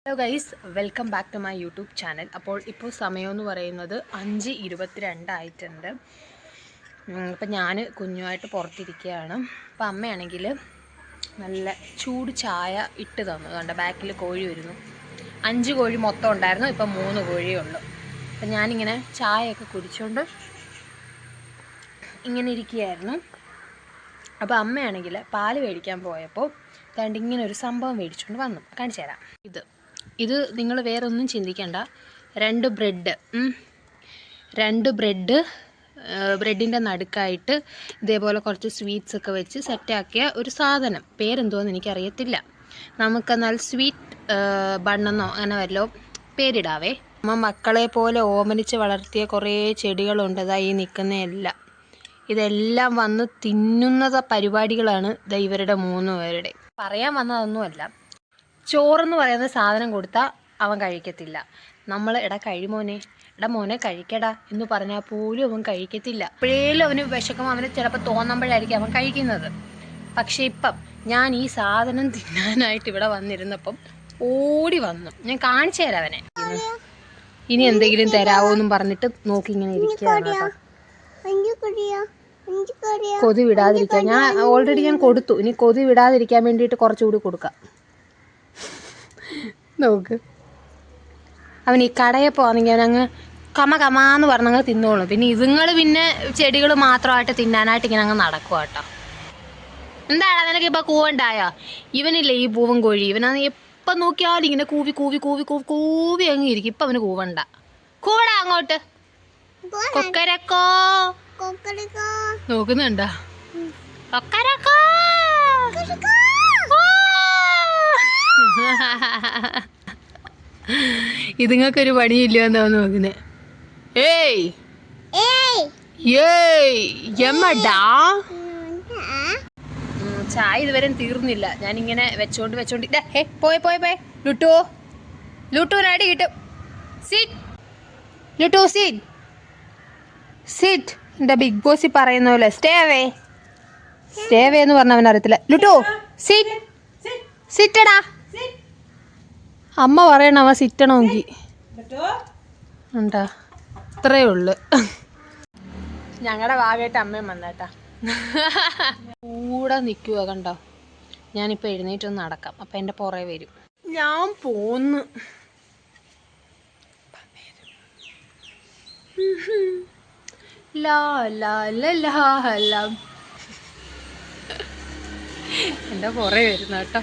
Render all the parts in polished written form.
Hello guys, welcome back to my YouTube channel. അപ്പോൾ ഇപ്പോൾ സമയമെന്ന് പറയുന്നത് 5:22 ആയിട്ടുണ്ട്. അപ്പം ഞാൻ കുഞ്ഞുമായിട്ട് പുറത്തിരിക്കുകയാണ്. അപ്പം അമ്മയാണെങ്കിൽ നല്ല ചൂട് ചായ ഇട്ട് തന്നു. കണ്ട ബാക്കിൽ കോഴി വരുന്നു. 5 കോഴി മൊത്തം ഉണ്ടായിരുന്നു, ഇപ്പം 3 കോഴിയേ ഉള്ളൂ. അപ്പം ഞാനിങ്ങനെ ചായയൊക്കെ കുടിച്ചുകൊണ്ട് ഇങ്ങനെ ഇരിക്കുകയായിരുന്നു. അപ്പോൾ അമ്മയാണെങ്കിൽ പാല് മേടിക്കാൻ പോയപ്പോൾ കണ്ട് ഇങ്ങനെ ഒരു സംഭവം മേടിച്ചുകൊണ്ട് വന്നു. കാണിച്ചു തരാം. ഇത് നിങ്ങൾ വേറെ ഒന്നും ചിന്തിക്കേണ്ട. 2 ബ്രെഡ് ബ്രെഡിൻ്റെ നടുക്കായിട്ട് ഇതേപോലെ കുറച്ച് സ്വീറ്റ്സ് ഒക്കെ വെച്ച് സെറ്റാക്കിയ ഒരു സാധനം. പേരെന്തോന്ന് എനിക്കറിയത്തില്ല. നമുക്കെന്നാൽ സ്വീറ്റ് ബണ്ണെന്നോ അങ്ങനെ വല്ലോ പേരിടാവേ. മക്കളെ പോലെ ഓമനിച്ച് വളർത്തിയ കുറേ ചെടികളുണ്ട്. ഈ നിൽക്കുന്നതെല്ലാം ഇതെല്ലാം വന്ന് തിന്നുന്ന പരിപാടികളാണ് ഇവരുടെ 3 പേരുടെ. പറയാൻ വന്നതൊന്നുമല്ല. ചോറെന്ന് പറയുന്ന സാധനം കൊടുത്താൽ അവൻ കഴിക്കത്തില്ല. നമ്മൾ എടാ മോനെ കഴിക്കടാ എന്ന് പറഞ്ഞാൽ പോലും അവൻ കഴിക്കത്തില്ല. എപ്പോഴേലും അവന് വിശക്കുമ്പോൾ അവന് ചിലപ്പോൾ തോന്നുമ്പോഴായിരിക്കും അവൻ കഴിക്കുന്നത്. പക്ഷേ ഇപ്പം ഞാൻ ഈ സാധനം തിന്നാനായിട്ട് ഇവിടെ വന്നിരുന്നപ്പം ഓടി വന്നു. ഞാൻ കാണിച്ചു തരാം അവനെ. ഇനി എന്തെങ്കിലും തരാമോ എന്നും പറഞ്ഞിട്ട് നോക്കി ഇങ്ങനെ ഇരിക്കുകയാണ് കേട്ടോ. കൊതി വിടാതിരിക്കാൻ ഞാൻ ഓൾറെഡി കൊടുത്തു. ഇനി കൊതി വിടാതിരിക്കാൻ വേണ്ടിയിട്ട് കുറച്ചുകൂടി കൊടുക്കാം. നോക്ക്, അവൻ ഈ കടയിൽ പോകാമെങ്കിൽ അവനങ്ങ് കമാന്ന് പറഞ്ഞങ്ങ് തിന്നോളും. പിന്നെ ചെടികൾ മാത്രമായിട്ട് തിന്നാനായിട്ട് ഇങ്ങനെ അങ്ങ് നടക്കുക കേട്ടോ. എന്താണ് നിനക്ക് ഇപ്പം കൂവണ്ടായോ? ഇവനില്ലേ ഈ പൂവൻ കോഴി, ഇവനാണ് എപ്പം നോക്കിയാലും ഇങ്ങനെ കൂവി കൂവി കൂവി കൂവി കൂവി അങ്ങ് ഇരിക്കും. ഇപ്പം അവന് കൂവടാ അങ്ങോട്ട്. കൊക്കരക്കോ നോക്കുന്നുണ്ടോ? കൊക്കരക്കോ ഇതുങ്ങൾക്കൊരു പണിയില്ല എന്നാ നോക്കുന്നേ. ചായ ഇതുവരെ തീർന്നില്ല. ഞാനിങ്ങനെ വെച്ചോണ്ട് പോയ ലുട്ടുവിനടി കിട്ടും. സിറ്റ് എന്റെ ബിഗ് ബോസ് പറയുന്ന പോലെ സ്റ്റേ അവേ എന്ന് പറഞ്ഞവൻ അറിയത്തില്ല. ലുട്ടു സിറ്റടാ. അമ്മ പറയണ അവൻ സിറ്റണമെങ്കിൽ ഉണ്ടാ. അത്രയേ ഉള്ളു. ഞങ്ങളുടെ ഭാഗമായിട്ട് അമ്മയും വന്നേട്ടാ. കൂടെ നിൽക്കുക കണ്ടോ. ഞാനിപ്പോൾ എഴുന്നേറ്റൊന്ന് നടക്കാം. അപ്പം എൻ്റെ പുറകെ വരും. ഞാൻ പോന്ന്. എൻ്റെ പുറകെ വരുന്നു കേട്ടോ.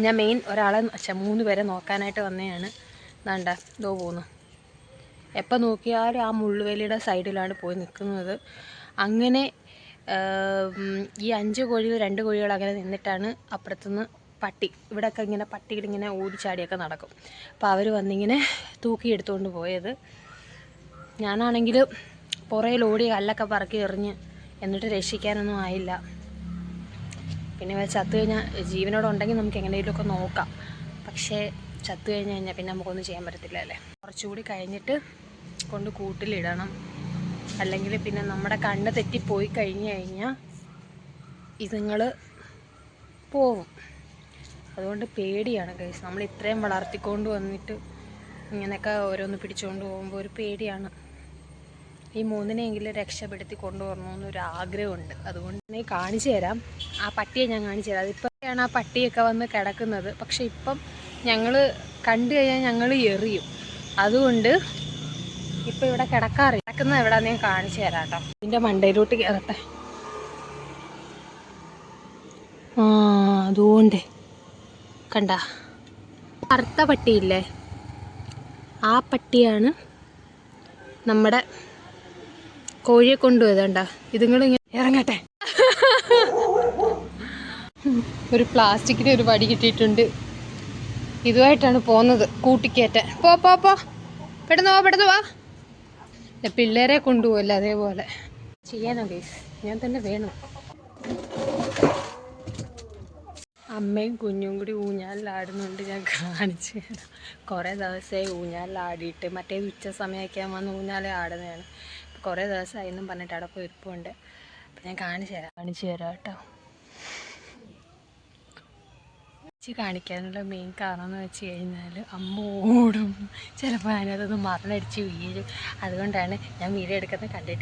ഞാൻ മെയിൻ ഒരാളെ 3 പേരെ നോക്കാനായിട്ട് വന്നതാണ്. വേണ്ട ഇതോ പോന്നു. എപ്പോൾ നോക്കിയാലും ആ മുള്ളുവേലിയുടെ സൈഡിലാണ് പോയി നിൽക്കുന്നത്. അങ്ങനെ ഈ 5 കോഴികൾ 2 കോഴികൾ അങ്ങനെ നിന്നിട്ടാണ് അപ്പുറത്തുനിന്ന് ഇവിടെയൊക്കെ ഇങ്ങനെ പട്ടികളിങ്ങനെ ഓടിച്ചാടിയൊക്കെ നടക്കും. അപ്പോൾ അവർ വന്നിങ്ങനെ തൂക്കിയെടുത്തുകൊണ്ട് പോയത്. ഞാനാണെങ്കിൽ പുറയിൽ ഓടി കല്ലൊക്കെ പറക്കി എറിഞ്ഞ് എന്നിട്ട് രക്ഷിക്കാനൊന്നും ആയില്ല. പിന്നെ ചത്തു കഴിഞ്ഞാൽ ജീവനോടെ ഉണ്ടെങ്കിൽ നമുക്ക് എങ്ങനെയെങ്കിലുമൊക്കെ നോക്കാം. പക്ഷേ ചത്തു കഴിഞ്ഞാൽ പിന്നെ നമുക്കൊന്നും ചെയ്യാൻ പറ്റത്തില്ല അല്ലേ. കുറച്ചുകൂടി കഴിഞ്ഞിട്ട് കൊണ്ട് കൂട്ടിലിടണം. അല്ലെങ്കിൽ പിന്നെ നമ്മുടെ കണ്ണ് തെറ്റിപ്പോയി കഴിഞ്ഞാൽ ഇതുങ്ങൾ പോവും. അതുകൊണ്ട് പേടിയാണ് ഗൈസ്. നമ്മൾ ഇത്രയും വളർത്തിക്കൊണ്ട് വന്നിട്ട് ഇങ്ങനെയൊക്കെ ഓരോന്ന് പിടിച്ചുകൊണ്ട് പോകുമ്പോൾ ഒരു പേടിയാണ്. ഈ 3-നെയെങ്കിലും രക്ഷപ്പെടുത്തി കൊണ്ടുവരണമെന്നൊരു ആഗ്രഹമുണ്ട്. അതുകൊണ്ട് കാണിച്ചു തരാം. ആ പട്ടിയെ ഞാൻ കാണിച്ചു തരാം. അതിപ്പോഴാണ് ആ പട്ടിയൊക്കെ വന്ന് കിടക്കുന്നത്. പക്ഷെ ഇപ്പം ഞങ്ങൾ കണ്ടു കഴിഞ്ഞാൽ ഞങ്ങൾ എറിയും. അതുകൊണ്ട് ഇപ്പം ഇവിടെ കിടക്കുന്നത് എവിടെയാണെന്ന് ഞാൻ കാണിച്ചു തരാം കേട്ടോ. ഇതിൻ്റെ മണ്ടയിലോട്ട് കയറട്ടെ. അതുകൊണ്ട് കണ്ട കറുത്ത പട്ടിയില്ലേ, ആ പട്ടിയാണ് നമ്മുടെ കോഴിയെ കൊണ്ടുപോയതണ്ട. ഇതുങ്ങളിങ്ങനെ ഇറങ്ങട്ടെ. ഒരു പ്ലാസ്റ്റിക്കിൻ്റെ ഒരു വടി കിട്ടിയിട്ടുണ്ട്. ഇതുമായിട്ടാണ് പോകുന്നത് കൂട്ടിക്കയറ്റാൻ. പോ പെട്ടെന്ന് വാ. പിള്ളേരെ കൊണ്ടുപോകല്ല, അതേപോലെ ചെയ്യാനോ ഗൈസ്. ഞാൻ തന്നെ വേണം. അമ്മയും കുഞ്ഞും കൂടി ഊഞ്ഞാലിലാടുന്നുണ്ട്. ഞാൻ കാണിച്ചു തരാം. കുറേ ദിവസമായി ഊഞ്ഞാലിലാടിയിട്ട്. മറ്റേത് ഉച്ച സമയമൊക്കെ വന്ന് ഊഞ്ഞാലിൽ ആടുന്നതാണ്. കുറേ ദിവസമായി എന്നും പറഞ്ഞിട്ട് അവിടെ പോയി ഇരിപ്പുണ്ട്. അപ്പം ഞാൻ കാണിച്ചു തരാം കേട്ടോ. കാണിക്കാനുള്ള മെയിൻ കാരണം എന്ന് വെച്ച് കഴിഞ്ഞാൽ അമ്മ ഓടും, ചിലപ്പോൾ അതിനകത്തൊന്ന് മറിഞ്ഞടിച്ച് വീഴും. അതുകൊണ്ടാണ് ഞാൻ വീഡിയോ എടുക്കുന്നത് കണ്ടിട്ട്